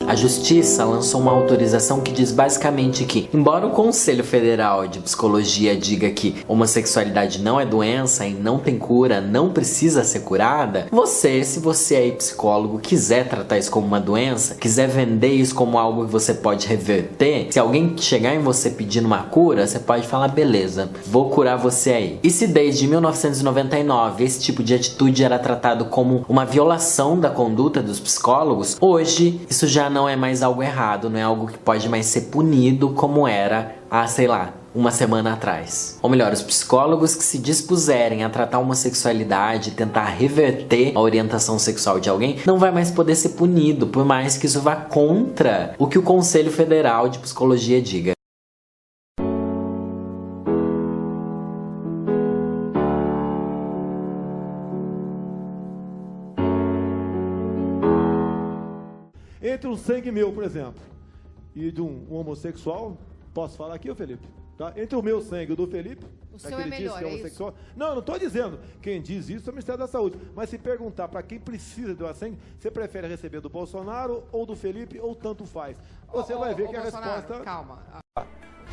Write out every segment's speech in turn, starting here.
A Justiça lançou uma autorização que diz basicamente que, embora o Conselho Federal de Psicologia diga que homossexualidade não é doença e não tem cura, não precisa ser curada, se você é psicólogo, quiser tratar isso como uma doença, quiser vender isso como algo que você pode reverter, se alguém chegar em você pedindo uma cura, você pode falar, beleza, vou curar você aí. E se desde 1999 esse tipo de atitude era tratado como uma violação da conduta dos psicólogos, hoje isso já não é mais algo errado, não é algo que pode mais ser punido como era há, sei lá, uma semana atrás. Ou melhor, os psicólogos que se dispuserem a tratar a homossexualidade e tentar reverter a orientação sexual de alguém, não vai mais poder ser punido, por mais que isso vá contra o que o Conselho Federal de Psicologia diga. Entre um sangue meu, por exemplo, e de um homossexual, posso falar aqui, ô Felipe? Tá? Entre o meu sangue e o do Felipe, o seu é melhor, que é homossexual. Não, não estou dizendo. Quem diz isso é o Ministério da Saúde. Mas se perguntar para quem precisa de doar sangue, você prefere receber do Bolsonaro ou do Felipe, ou tanto faz? Você vai ver que a resposta... Calma.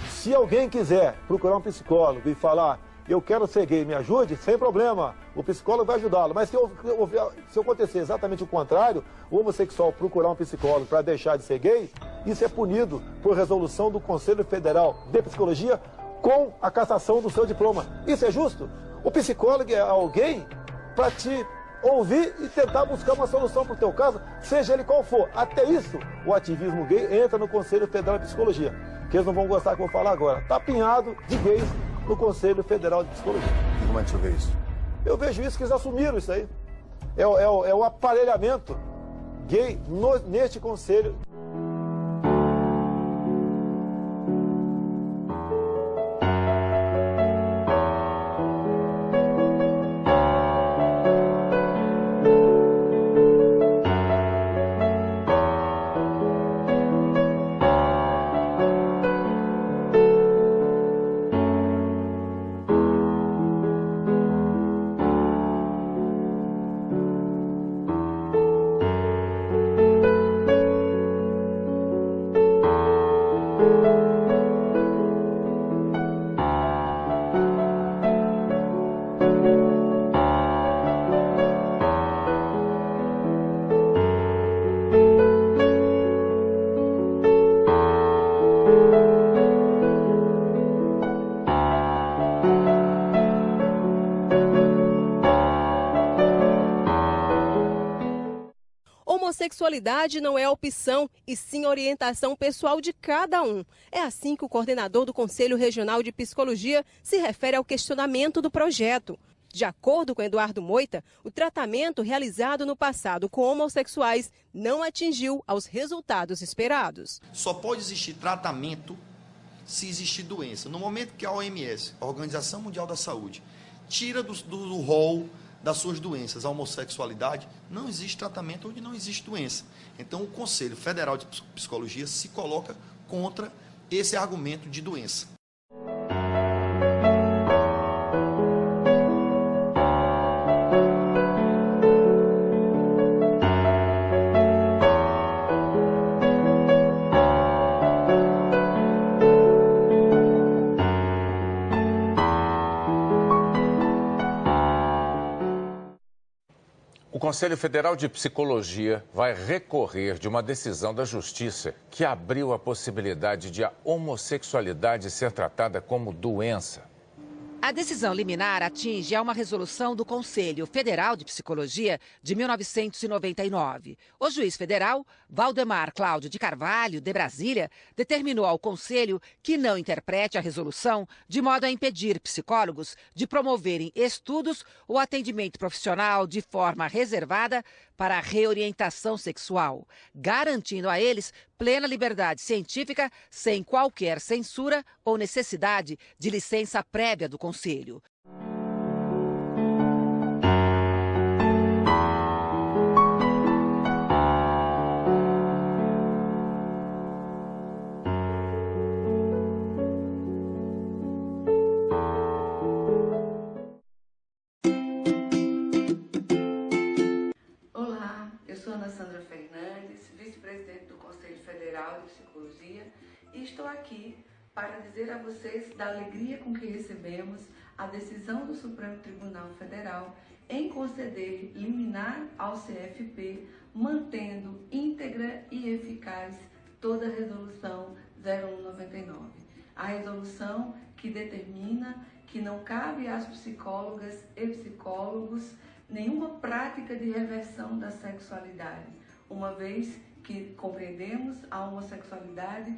Se alguém quiser procurar um psicólogo e falar, eu quero ser gay, me ajude, sem problema, o psicólogo vai ajudá-lo. Mas se acontecer exatamente o contrário, o homossexual procurar um psicólogo para deixar de ser gay, isso é punido por resolução do Conselho Federal de Psicologia com a cassação do seu diploma. Isso é justo? O psicólogo é alguém para te ouvir e tentar buscar uma solução para o teu caso, seja ele qual for. Até isso, o ativismo gay entra no Conselho Federal de Psicologia, que eles não vão gostar que eu vou falar agora. Tá apinhado de gays no Conselho Federal de Psicologia. Como é que você vê isso? Eu vejo isso, que eles assumiram isso aí. É o aparelhamento gay neste Conselho. Homossexualidade não é opção, e sim orientação pessoal de cada um. É assim que o coordenador do Conselho Regional de Psicologia se refere ao questionamento do projeto. De acordo com Eduardo Moita, o tratamento realizado no passado com homossexuais não atingiu aos resultados esperados. Só pode existir tratamento se existir doença. No momento que a OMS, a Organização Mundial da Saúde, tira do rol das suas doenças a homossexualidade, não existe tratamento onde não existe doença. Então, o Conselho Federal de Psicologia se coloca contra esse argumento de doença. O Conselho Federal de Psicologia vai recorrer de uma decisão da Justiça que abriu a possibilidade de a homossexualidade ser tratada como doença. A decisão liminar atinge a uma resolução do Conselho Federal de Psicologia de 1999. O juiz federal, Valdemar Cláudio de Carvalho, de Brasília, determinou ao Conselho que não interprete a resolução de modo a impedir psicólogos de promoverem estudos ou atendimento profissional de forma reservada para a reorientação sexual, garantindo a eles plena liberdade científica sem qualquer censura ou necessidade de licença prévia do Conselho. Olá, eu sou Ana Sandra Fernandes, vice-presidente do Conselho Conselho Federal de Psicologia e estou aqui para dizer a vocês da alegria com que recebemos a decisão do Supremo Tribunal Federal em conceder liminar ao CFP, mantendo íntegra e eficaz toda a Resolução 0199. A resolução que determina que não cabe às psicólogas e psicólogos nenhuma prática de reversão da sexualidade, uma vez que compreendemos a homossexualidade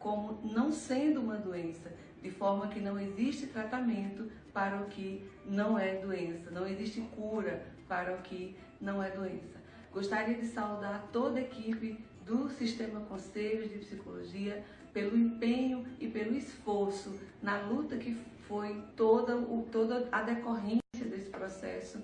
como não sendo uma doença, de forma que não existe tratamento para o que não é doença, não existe cura para o que não é doença. Gostaria de saudar toda a equipe do Sistema Conselhos de Psicologia pelo empenho e pelo esforço na luta que foi toda a decorrência desse processo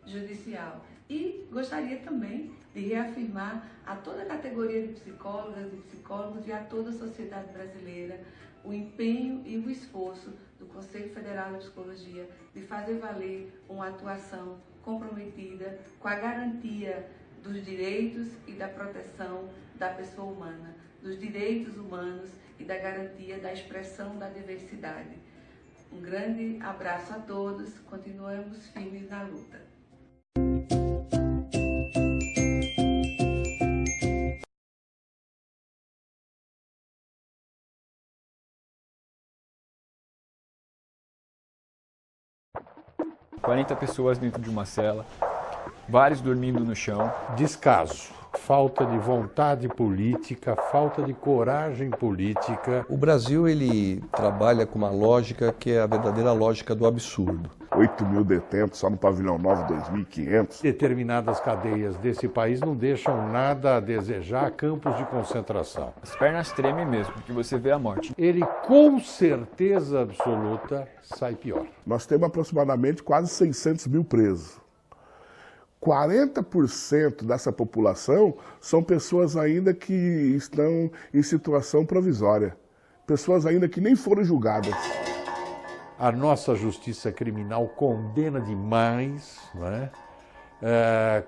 judicial. E gostaria também de reafirmar a toda a categoria de psicólogas e psicólogos e a toda a sociedade brasileira o empenho e o esforço do Conselho Federal de Psicologia de fazer valer uma atuação comprometida com a garantia dos direitos e da proteção da pessoa humana, dos direitos humanos e da garantia da expressão da diversidade. Um grande abraço a todos, continuamos firmes na luta. – 40 pessoas dentro de uma cela, vários dormindo no chão. Descaso, falta de vontade política, falta de coragem política. O Brasil, ele trabalha com uma lógica que é a verdadeira lógica do absurdo. 8 mil detentos só no Pavilhão 9, 2.500. Determinadas cadeias desse país não deixam nada a desejar, campos de concentração. As pernas tremem mesmo, porque você vê a morte. Ele, com certeza absoluta, sai pior. Nós temos aproximadamente quase 600 mil presos. 40% dessa população são pessoas ainda que estão em situação provisória. Pessoas ainda que nem foram julgadas. A nossa justiça criminal condena demais, né?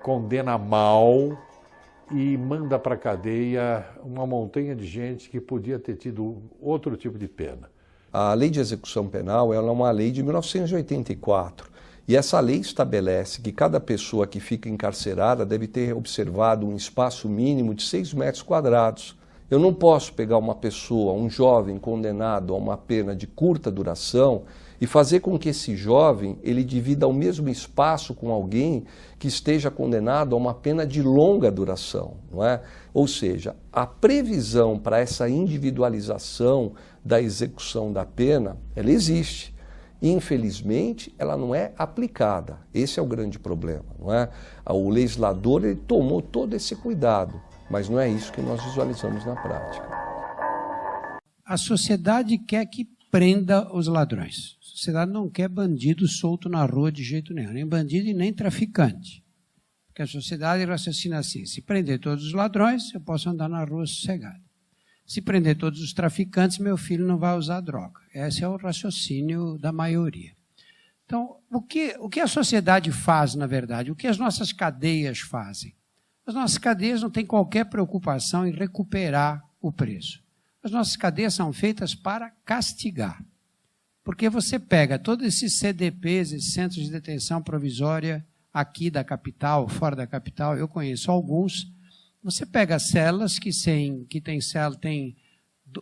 Condena mal e manda para a cadeia uma montanha de gente que podia ter tido outro tipo de pena. A lei de execução penal ela é uma lei de 1984 e essa lei estabelece que cada pessoa que fica encarcerada deve ter observado um espaço mínimo de 6 metros quadrados. Eu não posso pegar uma pessoa, um jovem condenado a uma pena de curta duração e fazer com que esse jovem ele divida o mesmo espaço com alguém que esteja condenado a uma pena de longa duração, não é? Ou seja, a previsão para essa individualização da execução da pena, ela existe. Infelizmente, ela não é aplicada. Esse é o grande problema, não é? O legislador ele tomou todo esse cuidado, mas não é isso que nós visualizamos na prática. A sociedade quer que prenda os ladrões. A sociedade não quer bandido solto na rua de jeito nenhum, nem bandido e nem traficante. Porque a sociedade raciocina assim, se prender todos os ladrões, eu posso andar na rua sossegado. Se prender todos os traficantes, meu filho não vai usar droga. Esse é o raciocínio da maioria. Então, o que a sociedade faz, na verdade? O que as nossas cadeias fazem? As nossas cadeias não têm qualquer preocupação em recuperar o preço. As nossas cadeias são feitas para castigar. Porque você pega todos esses CDPs, esses centros de detenção provisória, aqui da capital, fora da capital, eu conheço alguns. Você pega celas que tem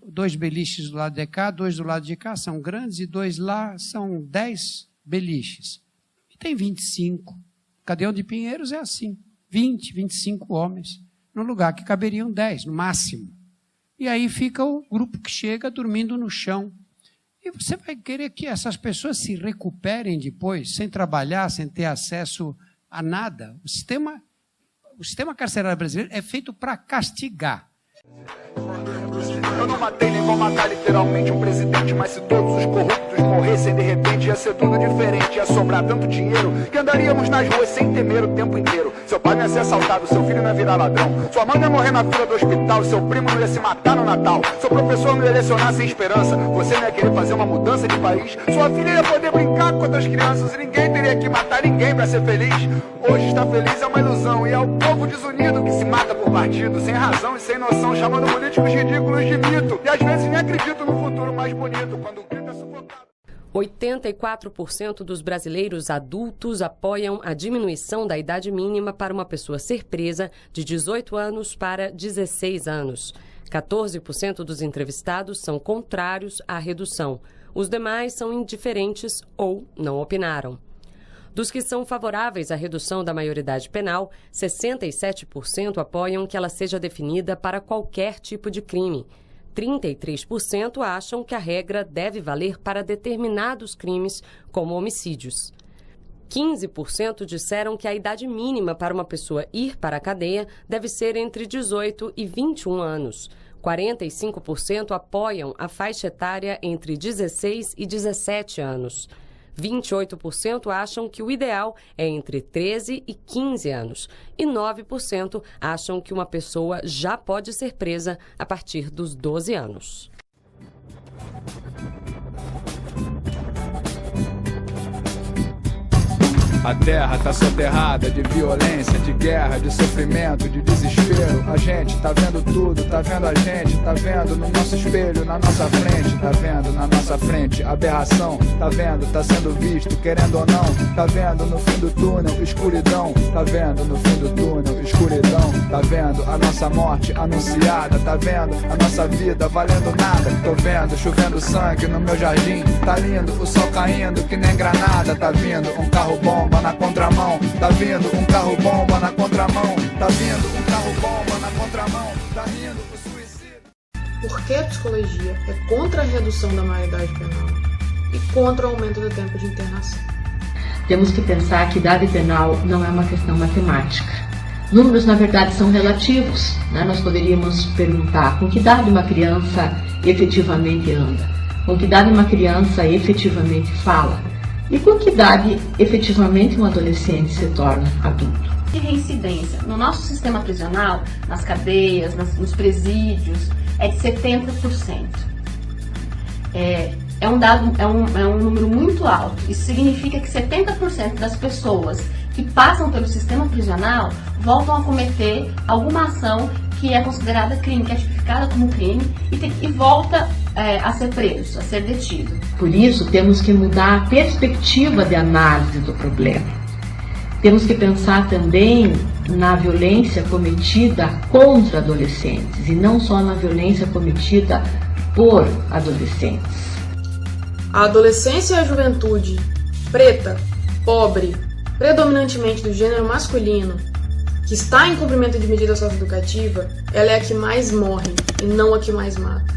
2 beliches do lado de cá, 2 do lado de cá, são grandes, e 2 lá são 10 beliches. E tem 25. Cadeão de Pinheiros é assim, 20, 25 homens, no lugar que caberiam 10, no máximo. E aí fica o grupo que chega dormindo no chão. E você vai querer que essas pessoas se recuperem depois, sem trabalhar, sem ter acesso a nada. O sistema carcerário brasileiro é feito para castigar. Eu não matei nem vou matar literalmente um presidente, mas se todos os corruptos morressem de repente, ia ser tudo diferente, ia sobrar tanto dinheiro que andaríamos nas ruas sem temer o tempo inteiro. Seu pai não ia ser assaltado, seu filho não ia virar ladrão, sua mãe não ia morrer na fila do hospital, seu primo não ia se matar no Natal, seu professor não ia lecionar sem esperança, você não ia querer fazer uma mudança de país, sua filha ia poder brincar com outras crianças e ninguém teria que matar ninguém pra ser feliz. Hoje estar feliz é uma ilusão e é o povo desunido que se mata por partido, sem razão e sem noção, chamando políticos ridículos de mito, e às vezes nem acredito no futuro mais bonito, quando o grito é sufocado. 84% dos brasileiros adultos apoiam a diminuição da idade mínima para uma pessoa ser presa de 18 anos para 16 anos. 14% dos entrevistados são contrários à redução. Os demais são indiferentes ou não opinaram. Dos que são favoráveis à redução da maioridade penal, 67% apoiam que ela seja definida para qualquer tipo de crime. 33% acham que a regra deve valer para determinados crimes, como homicídios. 15% disseram que a idade mínima para uma pessoa ir para a cadeia deve ser entre 18 e 21 anos. 45% apoiam a faixa etária entre 16 e 17 anos. 28% acham que o ideal é entre 13 e 15 anos. E 9% acham que uma pessoa já pode ser presa a partir dos 12 anos. A terra tá soterrada de violência, de guerra, de sofrimento, de desespero. A gente tá vendo tudo, tá vendo a gente, tá vendo no nosso espelho, na nossa frente, tá vendo na nossa frente aberração, tá vendo, tá sendo visto, querendo ou não, tá vendo no fim do túnel, escuridão, tá vendo no fim do túnel, escuridão, tá vendo a nossa morte anunciada, tá vendo a nossa vida valendo nada, tô vendo chovendo sangue no meu jardim, tá lindo o sol caindo que nem granada, tá vindo um carro bomba na contramão, tá vindo um carro bomba na contramão, tá vindo um carro bomba na contramão, tá vindo o suicídio. Por que a psicologia é contra a redução da maioridade penal e contra o aumento do tempo de internação? Temos que pensar que idade penal não é uma questão matemática. Números, na verdade, são relativos, né? Nós poderíamos perguntar com que idade uma criança efetivamente anda, com que idade uma criança efetivamente fala, e com que idade, efetivamente, um adolescente se torna adulto? De reincidência no nosso sistema prisional, nas cadeias, nos presídios, é de 70%. É um número muito alto. Isso significa que 70% das pessoas que passam pelo sistema prisional voltam a cometer alguma ação que é considerada crime, que é tipificada como crime e volta a ser preso, a ser detido. Por isso, temos que mudar a perspectiva de análise do problema. Temos que pensar também na violência cometida contra adolescentes e não só na violência cometida por adolescentes. A adolescência e a juventude preta, pobre, predominantemente do gênero masculino, que está em cumprimento de medida socioeducativa, ela é a que mais morre e não a que mais mata.